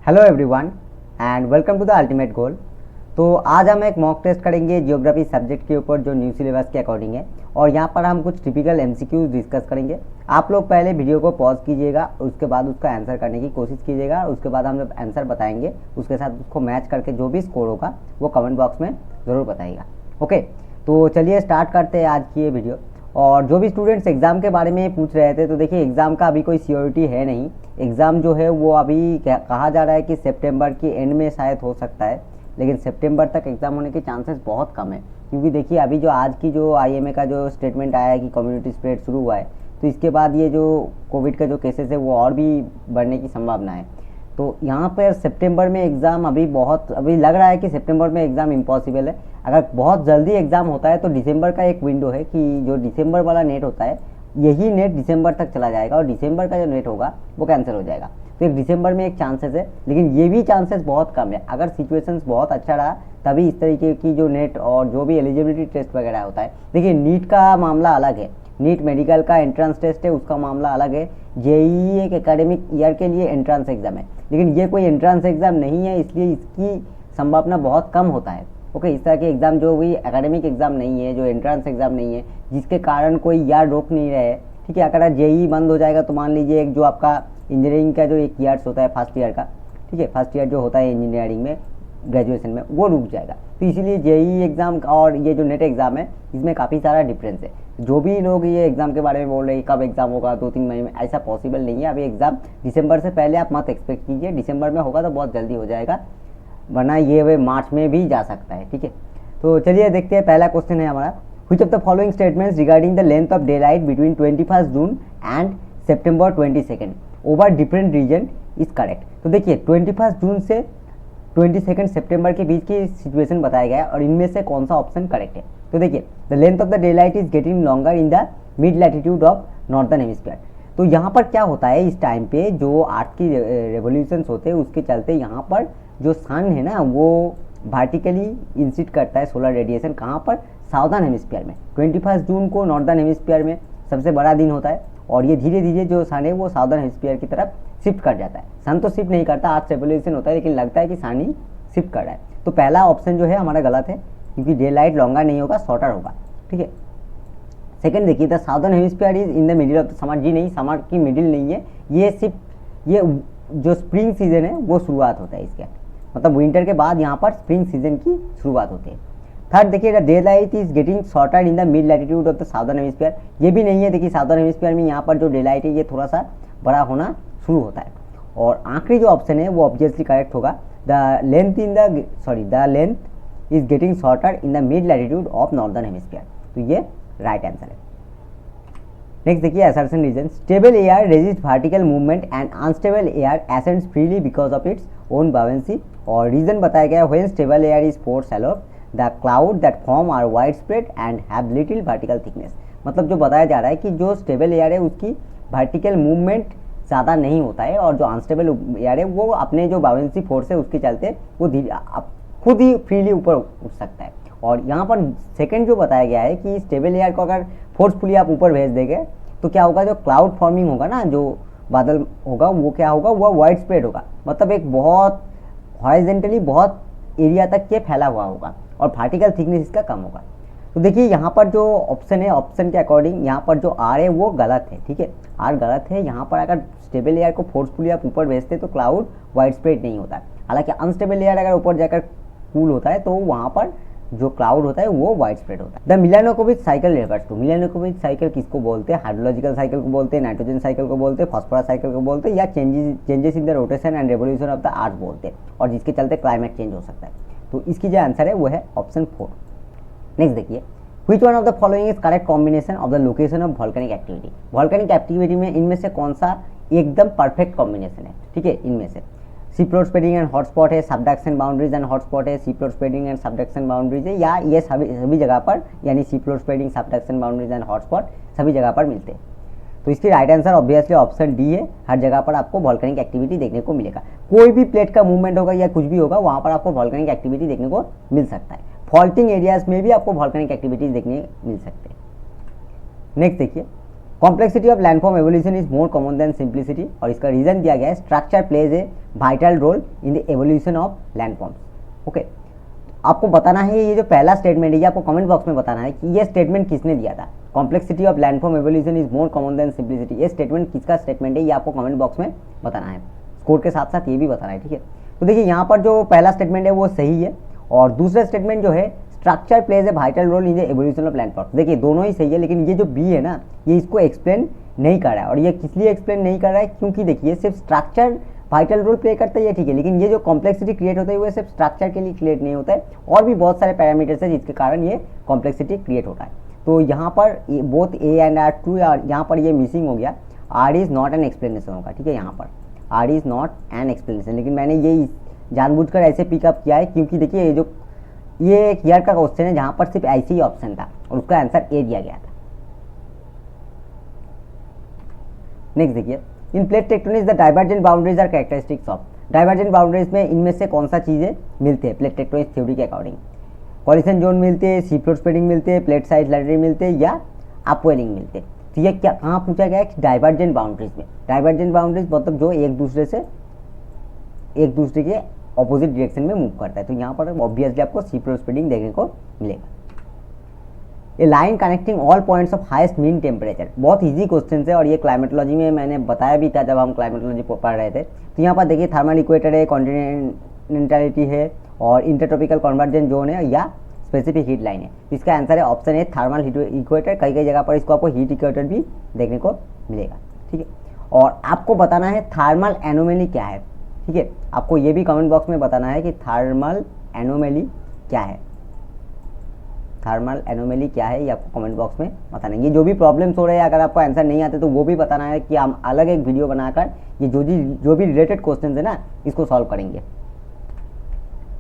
Hello everyone and welcome to the ultimate goal. तो आज हम एक मॉक टेस्ट करेंगे जियोग्राफी सब्जेक्ट के ऊपर जो न्यू सिलेबस के अकॉर्डिंग है, और यहाँ पर हम कुछ टिपिकल एमसीक्यूज डिस्कस करेंगे। आप लोग पहले वीडियो को पॉज कीजिएगा, उसके बाद उसका आंसर करने की कोशिश कीजिएगा। उसके बाद हम जब आंसर बताएंगे उसके साथ उसको मैच करके जो भी स्कोर होगा वो कमेंट बॉक्स में ज़रूर बताइएगा। ओके, तो चलिए स्टार्ट करते हैं आज की ये वीडियो। और जो भी स्टूडेंट्स एग्ज़ाम के बारे में पूछ रहे थे, तो देखिए एग्ज़ाम का अभी कोई सियोरिटी है नहीं। एग्ज़ाम जो है वो अभी कहा जा रहा है कि सितंबर के एंड में शायद हो सकता है, लेकिन सितंबर तक एग्ज़ाम होने के चांसेस बहुत कम है। क्योंकि देखिए अभी जो आज की जो आईएमए का जो स्टेटमेंट आया है कि कम्युनिटी स्प्रेड शुरू हुआ है, तो इसके बाद ये जो कोविड का जो केसेस है वो और भी बढ़ने की संभावना है। तो यहाँ पर सितंबर में एग्ज़ाम अभी लग रहा है कि सितंबर में एग्ज़ाम इम्पॉसिबल है। अगर बहुत जल्दी एग्ज़ाम होता है तो दिसंबर का एक विंडो है कि जो दिसंबर वाला नेट होता है यही नेट दिसंबर तक चला जाएगा, और दिसंबर का जो नेट होगा वो कैंसिल हो जाएगा। तो एक दिसंबर में एक चांसेस है, लेकिन ये भी चांसेस बहुत कम है। अगर सिचुएशंस बहुत अच्छा रहा तभी इस तरीके की जो नेट और जो भी एलिजिबिलिटी टेस्ट वगैरह होता है। देखिए नीट का मामला अलग है, नीट मेडिकल का एंट्रेंस टेस्ट है, उसका मामला अलग है। जेईई एक एकेडमिक ईयर के लिए एंट्रेंस एग्जाम है, लेकिन ये कोई एंट्रेंस एग्जाम नहीं है, इसलिए इसकी संभावना बहुत कम होता है। ओके, इस तरह के एग्ज़ाम जो भी एकेडमिक एग्ज़ाम नहीं है, जो एंट्रेंस एग्ज़ाम नहीं है, जिसके कारण कोई यार रोक नहीं रहे, ठीक है। अगर जेईई बंद हो जाएगा तो मान लीजिए एक जो आपका इंजीनियरिंग का जो एक ईयर्स होता है फर्स्ट ईयर का, ठीक है, फर्स्ट ईयर जो होता है इंजीनियरिंग में ग्रेजुएशन में, वो रुक जाएगा। तो इसीलिए जेईई एग्ज़ाम और ये जो नेट एग्ज़ाम है इसमें काफ़ी सारा डिफरेंस है। जो भी लोग ये एग्ज़ाम के बारे में बोल रहे हैं कब एग्ज़ाम होगा 2-3 महीने में, ऐसा पॉसिबल नहीं है। अभी एग्ज़ाम दिसंबर से पहले आप मत एक्सपेक्ट कीजिए। दिसंबर में होगा तो बहुत जल्दी हो जाएगा, वरना ये वे मार्च में भी जा सकता है, ठीक है। तो चलिए देखते हैं, पहला क्वेश्चन है हमारा, which of the following statements regarding the length of day light between 21 June and September 22 over different region is correct. तो देखिए 21 जून से 22 सितंबर के बीच की सिचुएशन बताया गया है, और इनमें से कौन सा ऑप्शन करेक्ट है। तो देखिए the length of the day light is getting longer in the mid latitude of northern hemisphere. तो यहाँ पर क्या होता है, इस टाइम पे जो अर्थ की रेवोल्यूशंस होते हैं उसके चलते यहाँ पर जो सन है ना वो वर्टिकली इंसिट करता है सोलर रेडिएशन। कहाँ पर? साउदर्न हेमिस्फीयर में। 21 जून को नॉर्दर्न हेमिस्फीयर में सबसे बड़ा दिन होता है, और ये धीरे धीरे जो सन है वो साउदर्न हेमिस्फीयर की तरफ शिफ्ट कर जाता है। सन तो शिफ्ट नहीं करता, अर्थ रेवोल्यूशन होता है, लेकिन लगता है कि सन ही शिफ्ट कर रहा है। तो पहला ऑप्शन जो है हमारा गलत है, क्योंकि डे लाइट लॉन्गर नहीं होगा, शॉर्टर होगा, ठीक है। सेकंड देखिए, the southern hemisphere is in the middle of the summer. जी नहीं, समर की मिडिल नहीं है, ये सिर्फ ये जो स्प्रिंग सीजन है वो शुरुआत होता है इसके, मतलब विंटर के बाद यहाँ पर स्प्रिंग सीजन की शुरुआत होती है। थर्ड देखिए, the day light is getting shorter in the mid latitude of the southern hemisphere. ये भी नहीं है। देखिए साउदर्न हेमिस्फीयर में यहाँ पर जो डे लाइट है ये थोड़ा सा बड़ा होना शुरू होता है। और आखिरी जो ऑप्शन है वो ऑब्वियसली करेक्ट होगा, the length is getting shorter in the mid latitude of northern hemisphere. तो ये राइट आंसर है। नेक्स्ट देखिए, assertion reason, stable air resist vertical movement and unstable air ascends freely because of its own bouncy. और reason बताया गया, when stable air is force along the cloud that form are wide spread and have little vertical thickness. मतलब जो बताया जा रहा है कि जो स्टेबल एयर है उसकी वर्टिकल मूवमेंट ज़्यादा नहीं होता है, और जो अनस्टेबल एयर है वो अपने जो बाउंसी फोर्स है उसके चलते वो खुद ही फ्रीली ऊपर उठ सकता है। और यहाँ पर सेकंड जो बताया गया है कि स्टेबल एयर को अगर फोर्सफुली आप ऊपर भेज देंगे तो क्या होगा, जो क्लाउड फॉर्मिंग होगा ना, जो बादल होगा वो क्या होगा, वो वाइड स्प्रेड होगा, मतलब एक बहुत हॉरिजॉन्टली बहुत एरिया तक ये फैला हुआ होगा, और वर्टिकल थिकनेस इसका कम होगा। तो देखिए यहाँ पर जो ऑप्शन है, ऑप्शन के अकॉर्डिंग यहाँ पर जो आर है वो गलत है, ठीक है, आर गलत है। यहाँ पर अगर स्टेबल एयर को फोर्सफुली आप ऊपर भेजते तो क्लाउड वाइड स्प्रेड नहीं होता है। हालांकि अनस्टेबल एयर अगर ऊपर जाकर कूल होता है तो वहाँ पर जो क्लाउड होता है वो वाइड स्प्रेड होता है। The Milankovitch cycle refers to, Milankovitch cycle किसको बोलते हैं? हाइड्रोलॉजिकल साइकिल को बोलते हैं, नाइट्रोजन साइकिल को बोलते हैं, फॉस्फोरस साइकिल को बोलते हैं, या changes in the rotation and revolution of the earth बोलते हैं, और जिसके चलते क्लाइमेट चेंज हो सकता है। तो इसकी जो आंसर है वो है ऑप्शन 4। नेक्स्ट देखिए, which one of the following is correct combination of the location of volcanic activity. Volcanic activity में इनमें से कौन सा एकदम परफेक्ट कॉम्बिनेशन है, ठीक है। इनमें से सीप्लोड स्प्रेडिंग एंड हॉटस्पॉट है, सबडक्शन बाउंड्रीज एंड हॉटस्पॉट है, seafloor spreading and subduction boundaries है, या ये सभी जगह पर, यानी seafloor spreading, subduction boundaries and hotspot सभी जगह पर मिलते हैं। तो इसकी right answer obviously option D है। हर जगह पर आपको वॉल्केनिक एक्टिविटी देखने को मिलेगा, कोई भी प्लेट का मूवमेंट होगा या कुछ भी होगा वहाँ पर आपको वॉल्केनिक एक्टिविटी देखने को मिल सकता है। फॉल्टिंग एरियाज में भी आपको वॉल्केनिक एक्टिविटीज देखने मिल सकते हैं। नेक्स्ट देखिए, complexity of landform evolution is more common than simplicity, और इसका रीजन दिया गया है structure plays a vital role in the evolution of landforms. Okay, आपको बताना है ये जो पहला स्टेटमेंट है ये आपको कमेंट बॉक्स में बताना है कि ये स्टेटमेंट किसने दिया था। Complexity of landform evolution is more common than simplicity, ये स्टेटमेंट किसका स्टेटमेंट है ये आपको कमेंट बॉक्स में बताना है। स्कोर के साथ साथ ये भी बताना है, ठीक है। तो देखिए यहाँ पर जो पहला स्टेटमेंट है वो सही है, और दूसरा स्टेटमेंट जो है structure plays a vital role in the evolution of landform, देखिए दोनों ही सही है, लेकिन ये जो बी है ना ये इसको एक्सप्लेन नहीं कर रहा है। और ये किस लिए एक्सप्लेन नहीं कर रहा है, क्योंकि देखिए सिर्फ स्ट्रक्चर वाइटल रोल प्ले करता है ये ठीक है, लेकिन ये जो कॉम्प्लेक्सिटी क्रिएट होता है वो सिर्फ स्ट्रक्चर के लिए क्रिएट नहीं होता है, और भी बहुत सारे पैरामीटर्स है जिसके कारण ये कॉम्प्लेक्सिटी क्रिएट होता है। तो यहाँ पर both A and R true, यहाँ पर ये मिसिंग हो गया, R is not an explanation होगा, ठीक है। यहाँ पर R is not an explanation, लेकिन मैंने ये जानबूझकर ऐसे पिकअप किया है क्योंकि देखिए ये एक ईयर का क्वेश्चन है जहाँ पर सिर्फ ऐसे ही ऑप्शन था और उसका आंसर ए दिया गया था। नेक्स्ट देखिए, in plate tectonics the divergent boundaries are characteristics of, divergent boundaries में इनमें से कौन सा चीज़ें मिलते हैं प्लेट टेक्टोनिक्स थ्योरी के अकॉर्डिंग। कॉलिशन जोन मिलते हैं, सी फ्लोर स्प्रेडिंग मिलते हैं, प्लेट साइज लैटरल मिलते हैं, या अपवेलिंग मिलते हैं। तो ये क्या कहाँ पूछा गया है कि डाइवर्जेंट बाउंड्रीज में, डाइवर्जेंट बाउंड्रीज मतलब जो एक दूसरे के ऑपोजिट डायरेक्शन में मूव करता है। तो यहाँ पर ऑब्वियसली आपको सी फ्लोर स्प्रेडिंग देखने को मिलेगा। A line connecting all points of highest mean temperature, बहुत इजी क्वेश्चन है, और ये क्लाइमेटोलॉजी में मैंने बताया भी था जब हम क्लाइमेटोलॉजी पढ़ रहे थे। तो यहाँ पर देखिए थर्मल इक्वेटर है, कॉन्टिनेंटलिटी है, और इंटरट्रॉपिकल कन्वर्जेंट जोन है, या स्पेसिफिक हीट लाइन है। इसका आंसर है ऑप्शन है थर्मल इक्वेटर। कई कई जगह पर इसको आपको हीट इक्वेटर भी देखने को मिलेगा, ठीक है। और आपको बताना है थर्मल एनोमली क्या है, ठीक है। आपको ये भी कमेंट बॉक्स में बताना है कि थर्मल एनोमली क्या है, थर्मल एनोमली क्या है ये आपको कमेंट बॉक्स में बताना है। ये जो भी प्रॉब्लम्स हो रहे हैं अगर आपको आंसर नहीं आते तो वो भी बताना है कि हम अलग एक वीडियो बनाकर ये जो भी रिलेटेड क्वेश्चन है ना इसको सॉल्व करेंगे।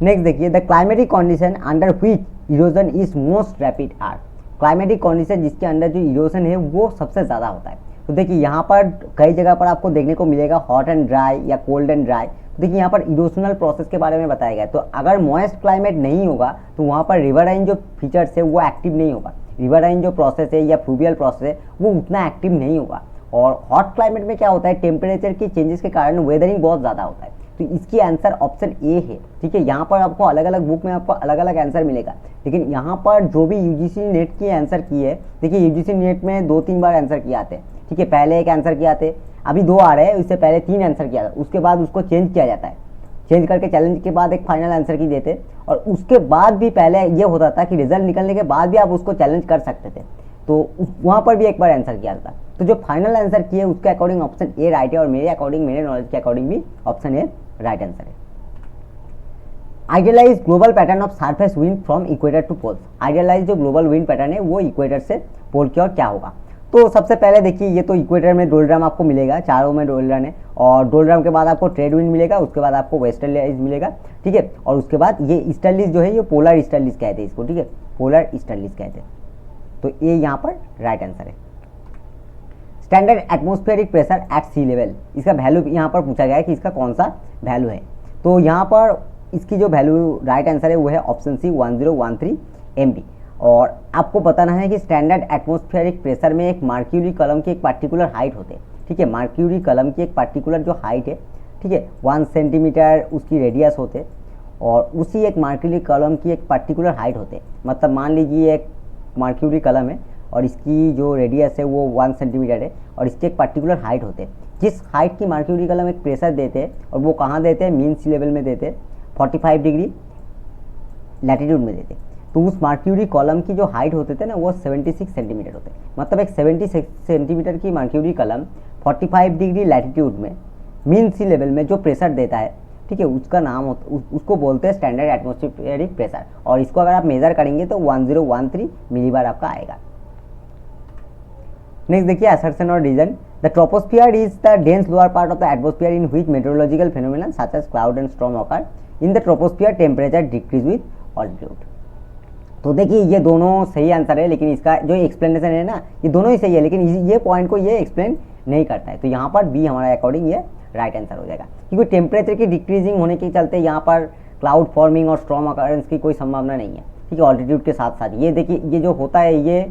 नेक्स्ट देखिए, the climatic condition under which erosion is most rapid are, climatic condition जिसके अंदर जो इरोजन है वो सबसे ज़्यादा होता है। तो देखिए यहाँ पर कई जगह पर आपको देखने को मिलेगा हॉट एंड ड्राई या कोल्ड एंड ड्राई। तो देखिए यहाँ पर इरोशनल प्रोसेस के बारे में बताया गया है। तो अगर मॉइस्ट क्लाइमेट नहीं होगा तो वहाँ पर रिवरराइन जो फीचर्स है वो एक्टिव नहीं होगा, रिवरराइन जो प्रोसेस है या फ्लूवियल प्रोसेस है वो उतना एक्टिव नहीं होगा। और हॉट क्लाइमेट में क्या होता है, टेम्परेचर की चेंजेस के कारण वेदरिंग बहुत ज़्यादा होता है। तो इसकी आंसर ऑप्शन ए है, ठीक है। यहाँ पर आपको अलग अलग बुक में आपको अलग अलग आंसर मिलेगा, लेकिन यहाँ पर जो भी यूजीसी नेट की आंसर की है, देखिए यूजीसी नेट में 2-3 बार आंसर किए आते हैं, ठीक है। पहले एक आंसर किए आते, अभी 2 आ रहे हैं, इससे पहले 3 आंसर किया था, उसके बाद उसको चेंज किया जाता है, चेंज करके चैलेंज के बाद एक फाइनल आंसर की देते, और उसके बाद भी पहले ये होता था कि रिजल्ट निकलने के बाद भी आप उसको चैलेंज कर सकते थे, तो वहाँ पर भी एक बार आंसर किया था। तो जो फाइनल आंसर किए उसके अकॉर्डिंग ऑप्शन ए राइट है, और मेरे अकॉर्डिंग, मेरे नॉलेज के अकॉर्डिंग भी ऑप्शन ए राइट आंसर है। Idealize global pattern of surface wind from equator to poles, idealize जो ग्लोबल विंड पैटर्न है वो इक्वेटर से पोल की ओर क्या होगा। तो सबसे पहले देखिए ये तो इक्वेटर में डोलड्रम आपको मिलेगा, चारों में डोलड्रम है, और डोलड्रम के बाद आपको ट्रेड विंड मिलेगा, उसके बाद आपको वेस्टर्लीज मिलेगा, ठीक है। और उसके बाद ये ईस्टर्लीज जो है ये पोलर ईस्टर्लीज कहते हैं इसको, ठीक है, पोलर ईस्टर्लीज कहते हैं। तो ये यहाँ पर राइट आंसर है। Standard atmospheric pressure at sea level, इसका वैल्यू यहाँ पर पूछा गया है कि इसका कौन सा वैल्यू है। तो यहाँ पर इसकी जो वैल्यू राइट आंसर है वो है ऑप्शन सी 1013 MB। और आपको बताना है कि स्टैंडर्ड एटमॉस्फेरिक प्रेशर में एक मर्क्यूरी कलम की एक पार्टिकुलर हाइट होते हैं, ठीक है। मर्क्यूरी कलम की एक पार्टिकुलर जो हाइट है, ठीक है, 1 सेंटीमीटर उसकी रेडियस होते, और उसी एक मर्क्यूरी कलम की एक पार्टिकुलर हाइट होते। मतलब मान लीजिए एक मर्क्यूरी कलम है और इसकी जो रेडियस है वो 1 सेंटीमीटर है, और इसके एक पार्टिकुलर हाइट होते, जिस हाइट की मर्क्यूरी कलम एक प्रेशर देते हैं, और वो कहाँ देते हैं, मीन सी लेवल में देते, 45 डिग्री लैटिट्यूड में देते। तो उस मर्क्यूरी कॉलम की जो हाइट होते थे ना वो 76 सेंटीमीटर होते। मतलब एक 76 सेंटीमीटर की मर्क्यूरी कॉलम 45 डिग्री लैटिट्यूड में मीन सी लेवल में जो प्रेशर देता है, ठीक है, उसका नाम उसको बोलते हैं स्टैंडर्ड एटमॉस्फेरिक प्रेशर। और इसको अगर आप मेजर करेंगे तो 1013 मिलीबार आपका आएगा। नेक्स्ट देखिए असर्शन और reason, the troposphere is the dense lower part of the atmosphere in which meteorological phenomena such as cloud and storm occur, in the troposphere temperature decrease with altitude. तो देखिए ये दोनों सही answer है, लेकिन इसका जो एक्सप्लेनेशन है ना ये दोनों ही सही है, लेकिन ये पॉइंट को ये एक्सप्लेन नहीं करता है। तो यहाँ पर बी हमारा अकॉर्डिंग ये राइट आंसर हो जाएगा, क्योंकि टेम्परेचर की डिक्रीजिंग होने के चलते यहाँ पर क्लाउड फॉर्मिंग और स्टॉर्म अकरेंस की कोई संभावना नहीं है, ठीक है, ऑल्टीट्यूड के साथ साथ। ये देखिए ये जो होता है ये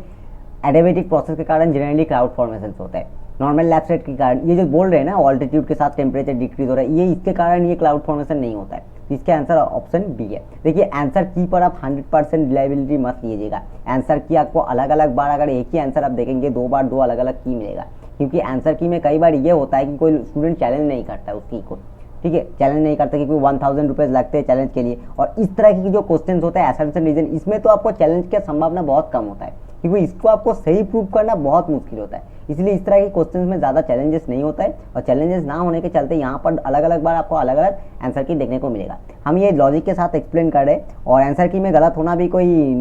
एडियाबेटिक प्रोसेस के कारण जनरली क्लाउड फॉर्मेशन होता है। नॉर्मल लैप्स के कारण, ये जो बोल रहे हैं ना ऑल्टीट्यूड के साथ टेम्परेचर डिक्रीज हो रहा है, ये इसके कारण ये क्लाउड फॉर्मेशन नहीं होता है। तो इसका आंसर ऑप्शन बी है। देखिए आंसर की पर आप 100% रिलायबिलिटी मत लीजिएगा। आंसर की आपको अलग अलग बार अगर एक ही आंसर आप देखेंगे 2 बार 2 अलग अलग की मिलेगा, क्योंकि आंसर की में कई बार ये होता है कि कोई स्टूडेंट चैलेंज नहीं करता उस की को, ठीक है, चैलेंज नहीं करता क्योंकि 1000 रुपीज़ लगते हैं चैलेंज के लिए। और इस तरह की जो क्वेश्चन होते हैं असम्पशन रीजन, इसमें तो आपको चैलेंज की संभावना बहुत कम होता है, क्योंकि इसको आपको सही प्रूव करना बहुत मुश्किल होता है। इसलिए इस तरह के क्वेश्चंस में ज़्यादा चैलेंजेस नहीं होता है, और चैलेंजेस ना होने के चलते यहाँ पर अलग अलग बार आपको अलग अलग आंसर की देखने को मिलेगा। हम ये लॉजिक के साथ एक्सप्लेन कर रहे हैं, और आंसर की में गलत होना भी कोई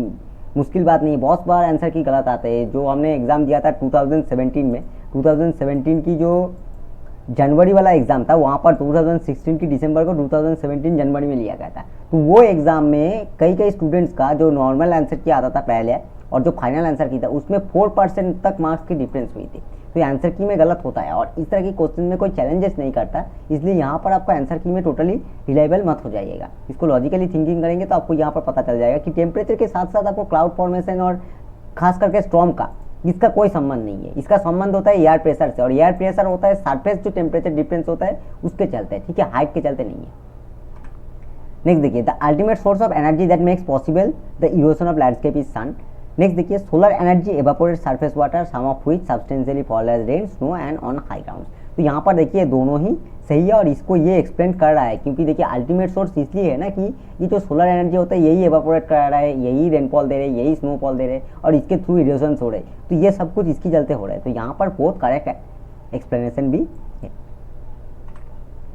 मुश्किल बात नहीं है। बहुत बार आंसर की गलत आते हैं। जो हमने एग्ज़ाम दिया था 2017 में, 2017 की जो जनवरी वाला एग्ज़ाम था, वहाँ पर 2016 की दिसंबर को 2017 जनवरी में लिया गया था। तो वो एग्ज़ाम में कई स्टूडेंट्स का जो नॉर्मल आंसर की आता था पहले और जो फाइनल आंसर की था, उसमें 4% तक मार्क्स की डिफरेंस हुई थी। तो ये आंसर की में गलत होता है, और इस तरह की क्वेश्चन में कोई चैलेंजेस नहीं करता, इसलिए यहाँ पर आपका आंसर की में टोटली रिलायबल मत हो जाइएगा। इसको लॉजिकली थिंकिंग करेंगे तो आपको यहाँ पर पता चल जाएगा कि टेम्परेचर के साथ साथ आपको क्लाउड फॉर्मेशन और खास करके स्टॉर्म का, इसका कोई संबंध नहीं है। इसका संबंध होता है एयर प्रेशर से, और एयर प्रेशर होता है सरफेस जो टेम्परेचर डिफरेंस होता है उसके चलते, ठीक है, हाइट के चलते नहीं है। नेक्स्ट देखिए, the ultimate source of energy that makes possible the erosion of landscape is sun. Next देखिए, solar energy evaporate surface water, some of which substantially fall as rain, snow and on high ground. तो यहाँ पर देखिए दोनों ही सही है, और इसको ये एक्सप्लेन कर रहा है, क्योंकि देखिए अल्टीमेट सोर्स इसलिए है ना कि ये जो सोलर एनर्जी होता है यही एवापोरेट कर रहा है, यही रेनफॉल दे रहे हैं, यही स्नोफॉल दे रहे हैं, और इसके थ्रू इरोजन हो रहे हैं। तो ये सब कुछ इसकी चलते हो रहा है। तो यहाँ पर बहुत करेक्ट एक्सप्लेनेशन भी है।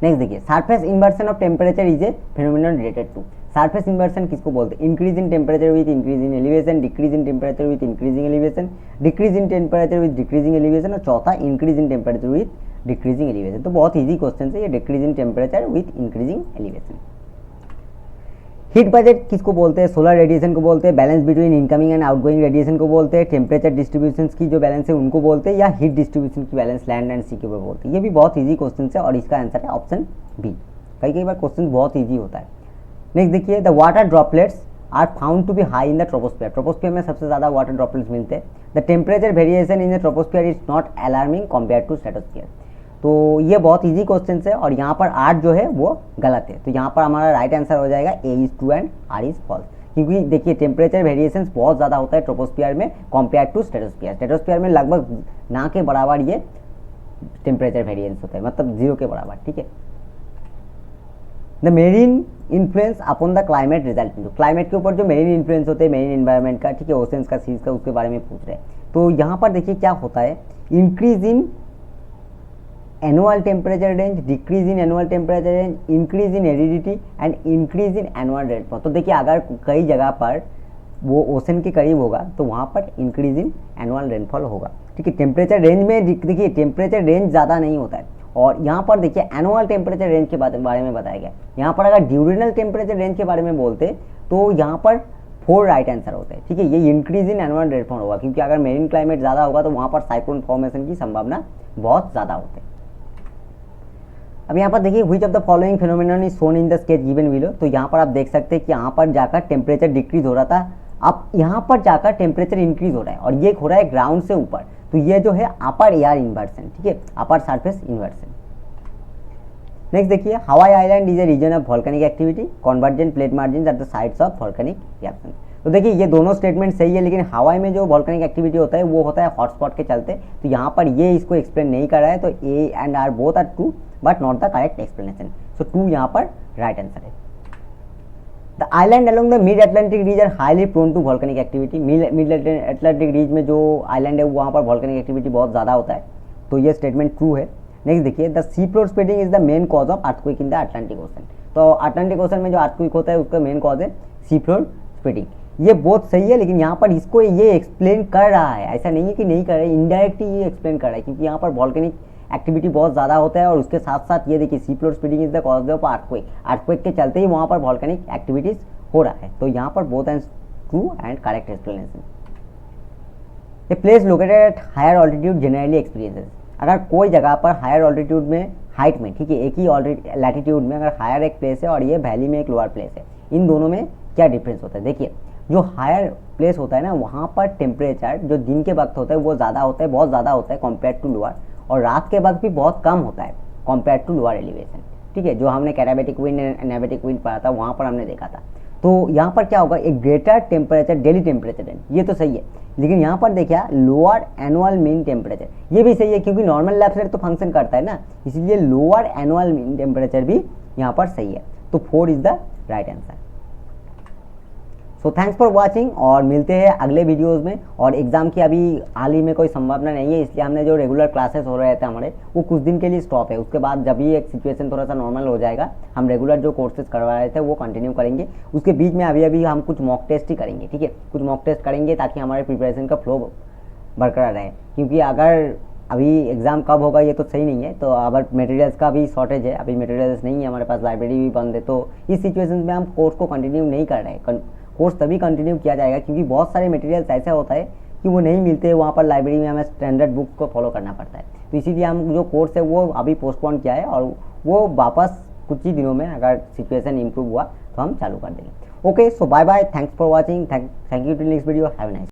नेक्स्ट देखिए, surface inversion of temperature is a phenomenon related to. Surface inversion किसको बोलते हैं? Increase in temperature with increase in elevation, decrease in temperature with increasing elevation, decrease in temperature with decreasing elevation, और चौथा increase in temperature with decreasing elevation. तो बहुत easy question है ये, decrease in temperature with increasing elevation. Heat budget किसको बोलते हैं? Solar radiation को बोलते हैं। Balance between incoming and outgoing radiation को बोलते हैं। टेम्परेचर डिस्ट्रीब्यूशन की जो बैलेंस है उनको बोलते हैं, या हीट डिस्ट्रीब्यूशन की बैलेंस लैंड एंड सी के ऊपर बोलते हैं। ये भी बहुत ईजी क्वेश्चन है, और इसका आंसर है ऑप्शन बी। कई बार क्वेश्चन बहुत ईजी होता है। नेक्स्ट देखिए, the water droplets are found to be high in the troposphere. Troposphere में सबसे ज़्यादा वाटर ड्रॉपलेट्स मिलते हैं। The temperature variation in the troposphere is not alarming compare to stratosphere. तो ये बहुत इजी क्वेश्चन है, और यहाँ पर आर जो है वो गलत है। तो यहाँ पर हमारा राइट आंसर हो जाएगा A is true and R is false. क्योंकि देखिए टेम्परेचर वेरिएशन बहुत ज़्यादा होता है ट्रोपोस्फियर में कंपेयर टू स्ट्रेटोस्फियर। स्ट्रेटोस्फियर में लगभग ना के बराबर ये टेम्परेचर वेरिएंस होता है, मतलब 0 के बराबर, ठीक है। The marine influence upon the climate result. Climate के ऊपर जो मेरीन इन्फ्लुएंस होते हैं, मेरीन एनवायरनमेंट का, ठीक है, ओशंस का, सीज का, उसके बारे में पूछ रहे हैं। तो यहाँ पर देखिए क्या होता है, increase in annual temperature range, decrease in annual temperature range, increase in aridity and increase in annual rainfall. तो देखिए अगर कई जगह पर वो ओशन के करीब होगा तो वहाँ पर इंक्रीज इन एनुअल रेनफॉल होगा, ठीक है। टेम्परेचर रेंज में देखिए टेम्परेचर रेंज ज़्यादा नहीं होता है, और यहाँ पर देखिए एनुअल टेम्परेचर रेंज के बारे में बताया गया। यहाँ पर अगर ड्यूरेनल टेम्परेचर रेंज के बारे में बोलते तो यहाँ पर 4 राइट आंसर होते हैं, ठीक है। ये इंक्रीज इन एनुअल रेनफॉल होगा, क्योंकि अगर मेरीन क्लाइमेट ज़्यादा होगा तो वहाँ पर साइक्लोन फॉर्मेशन की संभावना बहुत ज़्यादा होती है। अब यहाँ पर देखिए, which of the following phenomenon is shown in the sketch given below. तो यहाँ पर आप देख सकते हैं कि यहाँ पर जाकर टेम्परेचर डिक्रीज हो रहा था, अब यहाँ पर जाकर टेम्परेचर इंक्रीज हो रहा है, और ये हो रहा है ग्राउंड से ऊपर। तो ये जो है अपर एयर इन्वर्सन, ठीक है, अपर सरफेस इन्वर्सन। नेक्स्ट देखिए, Hawaii island is a region of volcanic activity, convergent plate margin at the sides of volcanic reaction. तो देखिए ये दोनों स्टेटमेंट सही है, लेकिन हवाई में जो वोल्केनिक एक्टिविटी होता है वो होता है हॉटस्पॉट के चलते। तो यहाँ पर ये इसको एक्सप्लेन नहीं कर रहा है, तो A and R both are true but not the correct explanation. So 2 यहाँ पर राइट आंसर है। The island along the mid Atlantic ridge are highly prone to volcanic activity. Mid Atlantic ridge में जो आइलैंड है वहाँ पर volcanic activity बहुत ज़्यादा होता है, तो ये स्टेटमेंट ट्रू है। नेक्स्ट देखिए, the sea floor spreading is the main cause of earthquake in the Atlantic ocean. तो अटलांटिक ओशन में जो अर्थक्वेक होता है उसका मेन कॉज है सी फ्लोर स्प्रेडिंग। ये बहुत सही है, लेकिन यहाँ पर इसको ये एक्सप्लेन कर रहा है, ऐसा नहीं है कि नहीं कर रहा है, इनडायरेक्टली ये एक्सप्लेन कर रहा है, क्योंकि यहाँ पर वोल्केनिक एक्टिविटी बहुत ज़्यादा होता है, और उसके साथ साथ ये देखिए sea floor spreading is the cause of earthquake. Earthquake के चलते ही वहाँ पर वोल्केनिक एक्टिविटीज हो रहा है। तो यहाँ पर both and true and correct explanation. A place located at higher altitude generally experiences. अगर कोई जगह पर हायर ऑल्टीट्यूड में, हाइट में, ठीक है, एक ही लैटिट्यूड में अगर हायर एक प्लेस है और ये वैली में एक लोअर प्लेस है, इन दोनों में क्या डिफरेंस होता है? देखिए जो हायर प्लेस होता है ना, वहाँ पर टेम्परेचर जो दिन के वक्त होता है वो ज़्यादा होता है, बहुत ज़्यादा होता है कम्पेयर टू लोअर, और रात के वक्त भी बहुत कम होता है कम्पेयर टू लोअर एलिवेशन। ठीक है, जो हमने कैटाबेटिक विंड एंड एनाबेटिक विंड पढ़ा था वहाँ पर हमने देखा था। तो यहाँ पर क्या होगा, एक ग्रेटर टेम्परेचर डेली टेम्परेचर है, ये तो सही है, लेकिन यहाँ पर देखिए लोअर एनुअल मीन टेम्परेचर, ये भी सही है क्योंकि नॉर्मल लैप्स रेट तो फंक्शन करता है ना, इसलिए लोअर एनुअल मीन टेम्परेचर भी यहाँ पर सही है। तो 4 is the right answer. So thanks for watching, और मिलते हैं अगले वीडियोस में। और एग्जाम की अभी हाल ही में कोई संभावना नहीं है, इसलिए हमने जो रेगुलर क्लासेस हो रहे थे हमारे वो कुछ दिन के लिए स्टॉप है। उसके बाद जब भी एक सिचुएशन थोड़ा सा नॉर्मल हो जाएगा, हम रेगुलर जो कोर्सेज करवा रहे थे वो कंटिन्यू करेंगे। उसके बीच में अभी हम कुछ मॉक टेस्ट ही करेंगे। ठीक है, कुछ मॉक टेस्ट करेंगे ताकि हमारे प्रिपरेशन का फ्लो बरकरार रहे, क्योंकि अगर अभी एग्ज़ाम कब होगा ये तो सही नहीं है। तो अगर मटेरियल्स का भी शॉर्टेज है, अभी मटेरियल्स नहीं है हमारे पास, लाइब्रेरी भी बंद है, तो इस सिचुएशन में हम कोर्स को कंटिन्यू नहीं कर रहे हैं। कोर्स तभी कंटिन्यू किया जाएगा क्योंकि बहुत सारे मटेरियल्स ऐसा होता है कि वो नहीं मिलते, वहाँ पर लाइब्रेरी में हमें स्टैंडर्ड बुक को फॉलो करना पड़ता है। तो इसीलिए हम जो कोर्स है वो अभी पोस्टपोन किया है, और वो वापस कुछ ही दिनों में अगर सिचुएशन इंप्रूव हुआ तो हम चालू कर देंगे। Okay, so bye bye, thanks for watching, thank you to next video, have a nice.